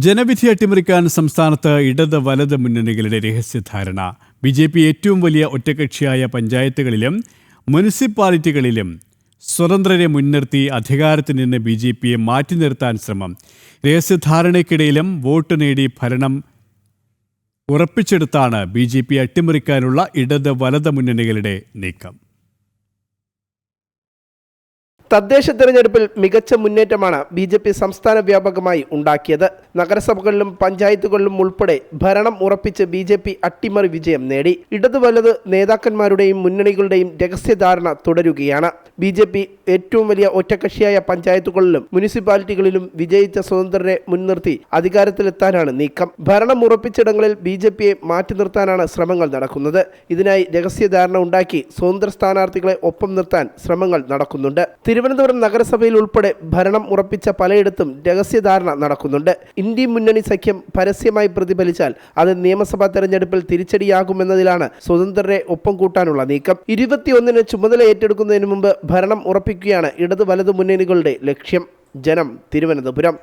ജനവിധി അട്ടിമറിക്കാൻ സംസ്ഥാനത്ത് ഇടത് വലത് മുന്നണികളുടെ രഹസ്യധാരണ. ബി.ജെ.പി ഏറ്റവും വലിയ ഒറ്റകക്ഷിയായ പഞ്ചായത്തുകളിലും മുനിസിപ്പാലിറ്റികളിലും സ്വതന്ത്രരെ മുൻനിർത്തി അധികാരത്തിൽ നിന്ന് ബി.ജെ.പിയെ മാറ്റി നിർത്താൻ ശ്രമം. രഹസ്യധാരണയ്ക്കിടയിലും വോട്ട് നേടി ഭരണം ഉറപ്പിച്ചെടുത്താണ് ബി.ജെ.പി അട്ടിമറിക്കാനുള്ള ഇടത് വലത് മുന്നണികളുടെ നീക്കം. തദ്ദേശ തെരഞ്ഞെടുപ്പിൽ മികച്ച മുന്നേറ്റമാണ് ബി.ജെ.പി സംസ്ഥാന വ്യാപകമായി ഉണ്ടാക്കിയത്. നഗരസഭകളിലും പഞ്ചായത്തുകളിലും ഉൾപ്പെടെ ഭരണം ഉറപ്പിച്ച് ബി.ജെ.പി അട്ടിമറി വിജയം നേടി. ഇടതു വലത് നേതാക്കന്മാരുടെയും മുന്നണികളുടെയും രഹസ്യധാരണ തുടരുകയാണ്. ബി.ജെ.പി ഏറ്റവും വലിയ ഒറ്റകക്ഷിയായ പഞ്ചായത്തുകളിലും മുനിസിപ്പാലിറ്റികളിലും വിജയിച്ച സ്വതന്ത്രരെ മുൻനിർത്തി അധികാരത്തിലെത്താനാണ് നീക്കം. ഭരണം ഉറപ്പിച്ചിടങ്ങളിൽ ബി.ജെ.പിയെ മാറ്റി നിർത്താനാണ് ശ്രമങ്ങൾ നടക്കുന്നത്. ഇതിനായി രഹസ്യധാരണ ഉണ്ടാക്കി സ്വതന്ത്ര സ്ഥാനാർത്ഥികളെ ഒപ്പം നിർത്താൻ ശ്രമങ്ങൾ നടക്കുന്നുണ്ട്. തിരുവനന്തപുരം നഗരസഭയിൽ ഉൾപ്പെടെ ഭരണം ഉറപ്പിച്ച പലയിടത്തും രഹസ്യധാരണ നടക്കുന്നുണ്ട്. ഇന്ത്യ മുന്നണി സഖ്യം പരസ്യമായി പ്രതിഫലിച്ചാൽ അത് നിയമസഭാ തെരഞ്ഞെടുപ്പിൽ തിരിച്ചടിയാകുമെന്നതിലാണ് സ്വതന്ത്രരെ ഒപ്പം കൂട്ടാനുള്ള നീക്കം. 21-ന് ചുമതല ഏറ്റെടുക്കുന്നതിന് മുമ്പ് ഭരണം ഉറപ്പിക്കുകയാണ് ഇടത് വലതു മുന്നണികളുടെ ലക്ഷ്യം. ജനം, തിരുവനന്തപുരം.